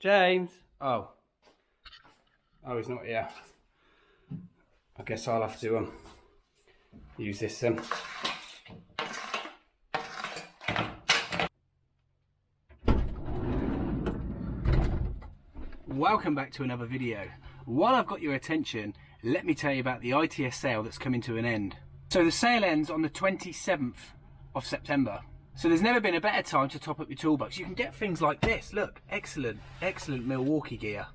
James! Oh, he's not here. I guess I'll have to use this then. Welcome back to another video. While I've got your attention, let me tell you about the ITS sale that's coming to an end. So the sale ends on the 27th of September. So there's never been a better time to top up your toolbox. You can get things like this. Look, excellent Milwaukee gear.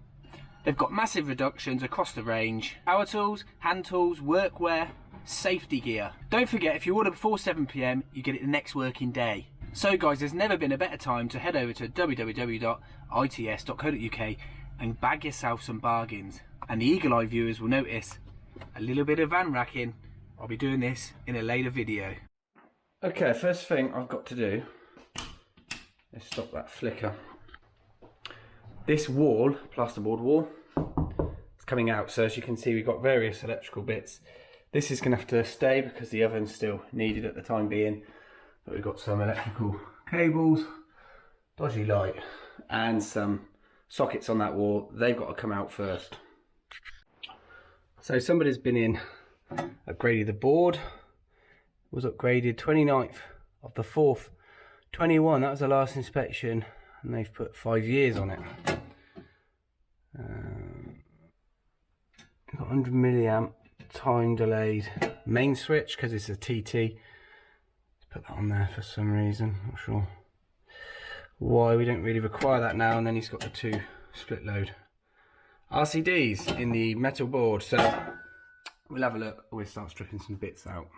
They've got massive reductions across the range. Power tools, hand tools, workwear, safety gear. Don't forget, if you order before 7 PM, you get it the next working day. So guys, there's never been a better time to head over to www.its.co.uk and bag yourself some bargains. And the eagle eye viewers will notice a little bit of van racking. I'll be doing this in a later video. Okay, first thing I've got to do is stop that flicker. This wall, plasterboard wall, is coming out, so as you can see we've got various electrical bits. This is going to have to stay because the oven's still needed at the time being, but we've got some electrical cables, dodgy light, and some sockets on that wall. They've got to come out first. So somebody's been in, upgraded the board. Was upgraded 29th of the 4th 21. That was the last inspection, and they've put 5 years on it. Got 100 milliamp time delayed main switch because it's a TT. Put that on there for some reason, not sure why. We don't really require that now. And then he's got the 2 split load RCDs in the metal board, so we'll have a look. We'll start stripping some bits out.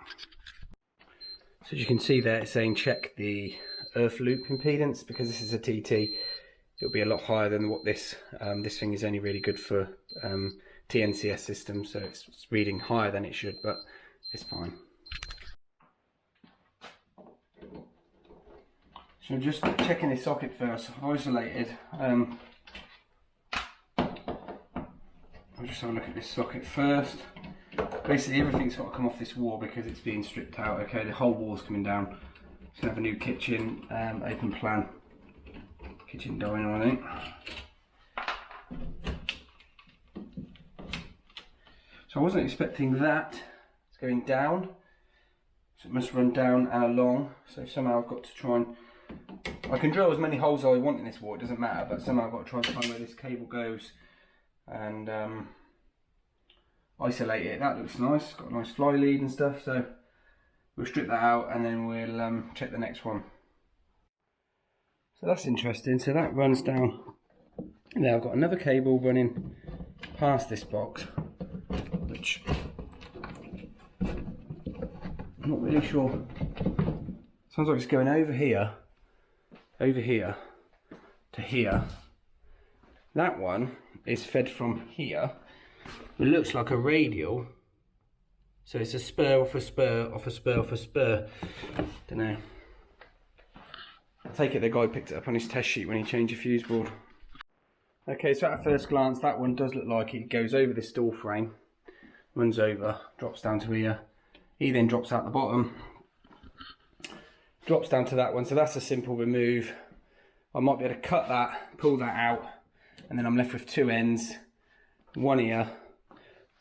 So as you can see there, it's saying check the earth loop impedance. Because this is a TT, it'll be a lot higher than what this this thing is only really good for TNCS systems, so it's reading higher than it should, but it's fine. So I'm just checking this socket first. I've isolated. I'll just have a look at this socket first. Basically everything's got to come off this wall because it's being stripped out. Okay, the whole wall's coming down. It's going to have a new kitchen, open plan kitchen diner, I think. So I wasn't expecting that. It's going down, so it must run down and along. So somehow I've got to try and, I can drill as many holes as I want in this wall, it doesn't matter, but somehow I've got to try and find where this cable goes and isolate it. That looks nice, it's got a nice fly lead and stuff, so we'll strip that out and then we'll check the next one. So that's interesting. So that runs down there. I've got another cable running past this box, which I'm not really sure. Sounds like it's going over here to here. That one is fed from here. It looks like a radial, so it's a spur off a spur off a spur off a spur. Don't know. I take it the guy picked it up on his test sheet when he changed the fuse board. Okay, so at first glance that one does look like it goes over this door frame, runs over, drops down to here. He then drops out the bottom, drops down to that one. So that's a simple remove. I might be able to cut that, pull that out, and then I'm left with 2 ends, one here,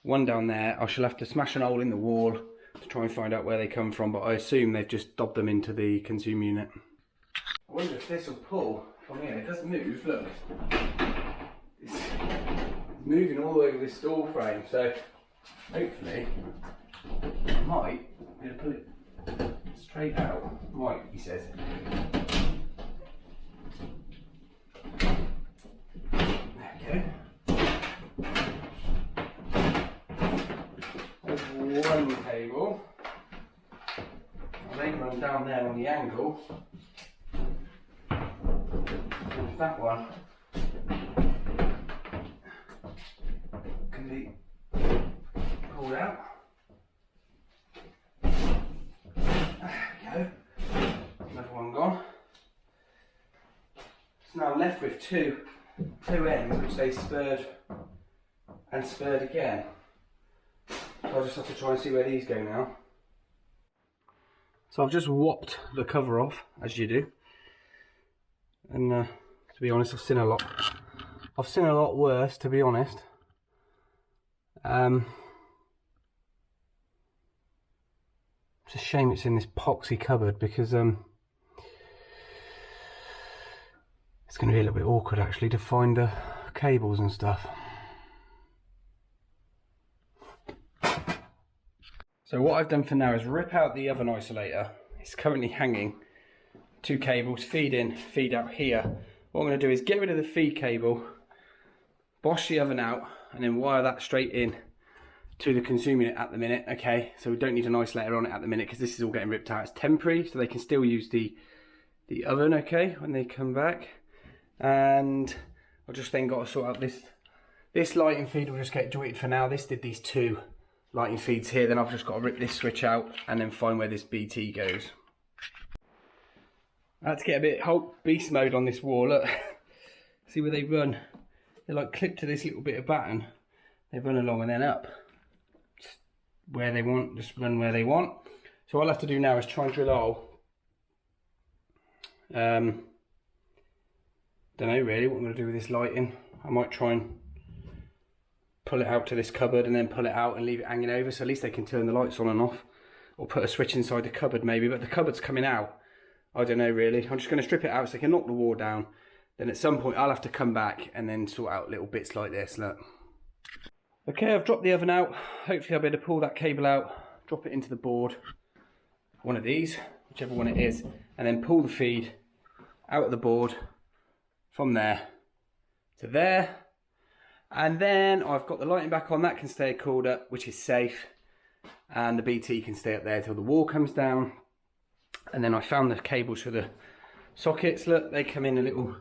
one down there. I shall have to smash an hole in the wall to try and find out where they come from, but I assume they've just dobbed them into the consumer unit. I wonder if this will pull from here. It doesn't move, look. It's moving all over this door frame, so hopefully I might be able to pull it straight out. Might, he says. There we go. There's one cable. I'll then run down there on the angle. There's that one. Can be pulled out. There we go. Another one gone. So now I'm left with two ends which they spurred and spurred again. So I'll just have to try and see where these go now. So I've just whopped the cover off, as you do. And to be honest, I've seen a lot I've seen a lot worse, to be honest. It's a shame it's in this poxy cupboard, because it's going to be a little bit awkward actually to find the cables and stuff. So what I've done for now is rip out the oven isolator. It's currently hanging. 2 cables, feed in, feed out here. What I'm going to do is get rid of the feed cable, bosh the oven out, and then wire that straight in to the consumer unit at the minute. Okay, so we don't need an isolator on it at the minute because this is all getting ripped out. It's temporary, so they can still use the oven, okay, when they come back. And I've just then got to sort out this lighting feed. Will just get jointed for now. This did these 2 lighting feeds here. Then I've just got to rip this switch out and then find where this BT goes. I had to get a bit Hulk beast mode on this wall. Look, see where they run. They like clip to this little bit of batten. They run along and then up. Just where they want, just run where they want. So all I have to do now is try and drill a hole. Don't know really what I'm going to do with this lighting. I might try and pull it out to this cupboard and then pull it out and leave it hanging over, so at least they can turn the lights on and off. Or put a switch inside the cupboard maybe, but the cupboard's coming out. I don't know really. I'm just going to strip it out so they can knock the wall down. Then at some point I'll have to come back and then sort out little bits like this, look. Okay, I've dropped the oven out. Hopefully I'll be able to pull that cable out, drop it into the board, one of these, whichever one it is, and then pull the feed out of the board from there to there. And then I've got the lighting back on, that can stay cooled up, which is safe. And the BT can stay up there till the wall comes down. And then I found the cables for the sockets. Look, they come in a little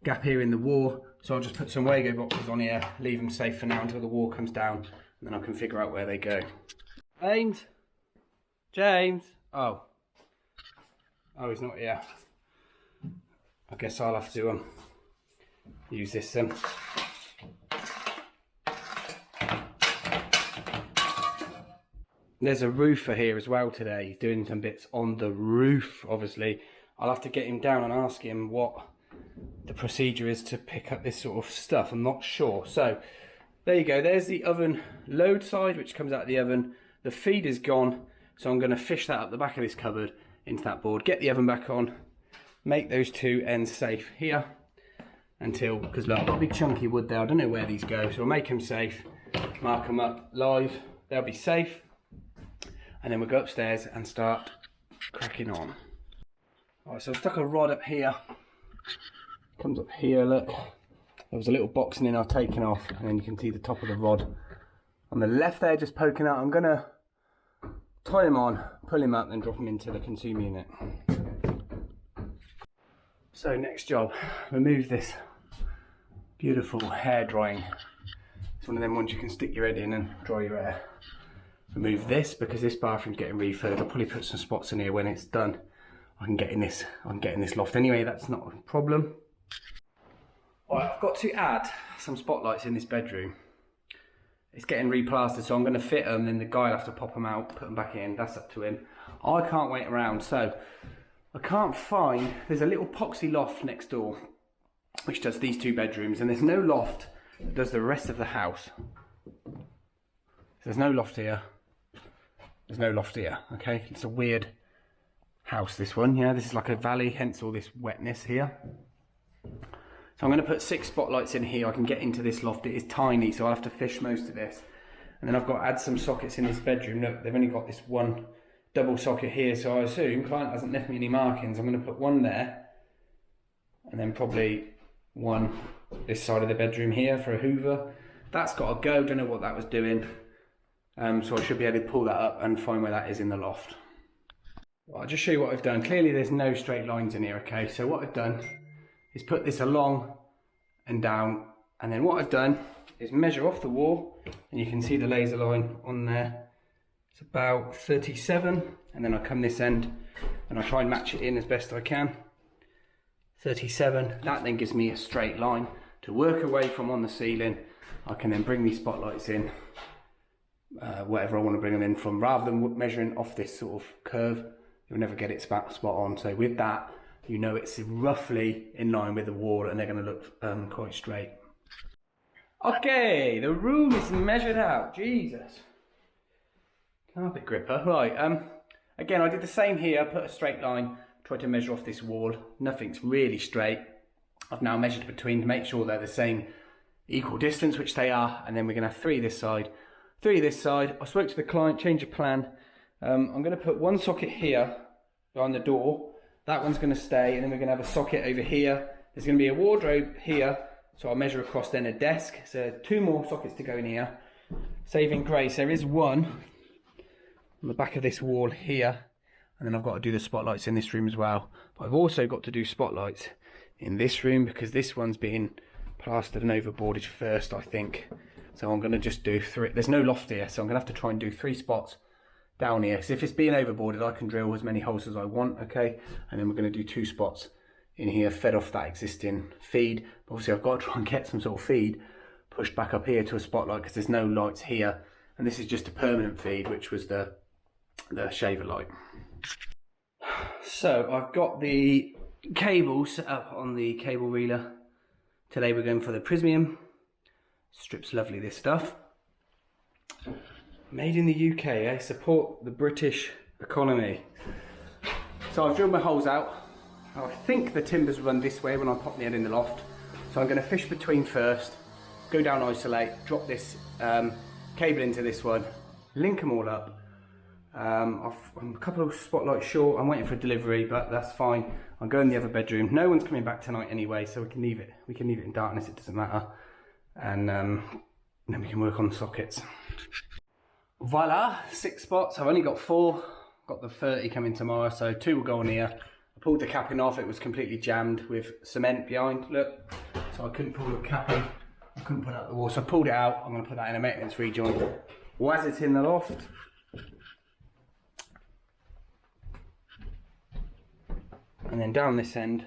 gap here in the wall. So I'll just put some Wago boxes on here, leave them safe for now until the wall comes down. And then I can figure out where they go. James? James? Oh, he's not here. I guess I'll have to use this. There's a roofer here as well today. He's doing some bits on the roof, obviously. I'll have to get him down and ask him what the procedure is to pick up this sort of stuff. I'm not sure. So, there you go. There's the oven load side, which comes out of the oven. The feed is gone, so I'm going to fish that up the back of this cupboard into that board. Get the oven back on. Make those 2 ends safe here until, because look, I've got a big chunky wood there. I don't know where these go, so I'll make them safe. Mark them up live. They'll be safe. And then we'll go upstairs and start cracking on. Alright, so I've stuck a rod up here. Comes up here, look. There was a little boxing in I've taken off, and then you can see the top of the rod on the left there just poking out. I'm gonna tie him on, pull him up, and drop him into the consumer unit. So next job, remove this beautiful hair drying. It's one of them ones you can stick your head in and dry your hair. Remove this because this bathroom's getting refurbed. I'll probably put some spots in here when it's done. I can get in this loft anyway, that's not a problem. Alright, I've got to add some spotlights in this bedroom. It's getting replastered, so I'm going to fit them, then the guy will have to pop them out, put them back in. That's up to him. I can't wait around, so I can't find, there's a little poxy loft next door which does these 2 bedrooms, and there's no loft that does the rest of the house. There's no loft here. There's no loft here, okay? It's a weird house, this one. Yeah, this is like a valley, hence all this wetness here. So I'm going to put 6 spotlights in here. I can get into this loft. It is tiny, so I'll have to fish most of this. And then I've got to add some sockets in this bedroom. Look, they've only got this one double socket here, so I assume client hasn't left me any markings. I'm going to put one there, and then probably one this side of the bedroom here for a hoover. That's got to go. Don't know what that was doing. So I should be able to pull that up and find where that is in the loft. Well, I'll just show you what I've done. Clearly there's no straight lines in here, okay? So what I've done is put this along and down, and then what I've done is measure off the wall, and you can see the laser line on there. It's about 37, and then I come this end and I try and match it in as best I can. 37, that then gives me a straight line to work away from on the ceiling. I can then bring these spotlights in, whatever I want to bring them in from, rather than measuring off this sort of curve. You'll never get it spot on. So with that, you know it's roughly in line with the wall, and they're going to look quite straight. Okay, the room is measured out. Jesus. Carpet gripper. Right, again, I did the same here. Put a straight line, tried to measure off this wall. Nothing's really straight. I've now measured between to make sure they're the same equal distance, which they are, and then we're going to have 3 this side, 3 this side. I spoke to the client, change of plan. I'm going to put one socket here behind the door. That one's going to stay, and then we're going to have a socket over here. There's going to be a wardrobe here, so I'll measure across then a desk. So 2 more sockets to go in here. Saving grace, there is one on the back of this wall here, and then I've got to do the spotlights in this room as well. But I've also got to do spotlights in this room because this one's being plastered and overboarded first, I think. So I'm going to just do 3. There's no loft here, so I'm going to have to try and do 3 spots down here. So if it's being overboarded, I can drill as many holes as I want, okay? And then we're going to do 2 spots in here, fed off that existing feed. But obviously I've got to try and get some sort of feed pushed back up here to a spotlight because there's no lights here. And this is just a permanent feed, which was the shaver light. So I've got the cable set up on the cable reeler. Today we're going for the Prismium. Strips lovely, this stuff. Made in the UK, eh? Support the British economy. So I've drilled my holes out. I think the timbers run this way when I pop my head in the loft. So I'm going to fish between first, go down isolate, drop this cable into this one, link them all up. I'm a couple of spotlights short. I'm waiting for a delivery, but that's fine. I'll go in the other bedroom. No one's coming back tonight anyway, so we can leave it. We can leave it in darkness. It doesn't matter. And then we can work on the sockets. Voila, 6 spots. I've only got 4. Got the 30 coming tomorrow, so 2 will go on here. I pulled the capping off. It was completely jammed with cement behind. Look, so I couldn't pull the capping. I couldn't put out the wall, so I pulled it out. I'm going to put that in a maintenance rejoin. Was it in the loft? And then down this end,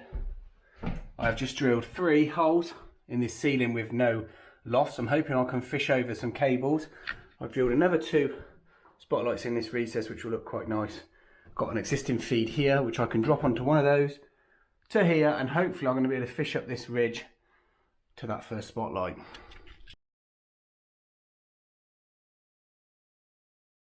I've just drilled 3 holes in this ceiling with no lofts. I'm hoping I can fish over some cables. I've drilled another 2 spotlights in this recess, which will look quite nice. Got an existing feed here, which I can drop onto one of those to here, and hopefully I'm going to be able to fish up this ridge to that first spotlight.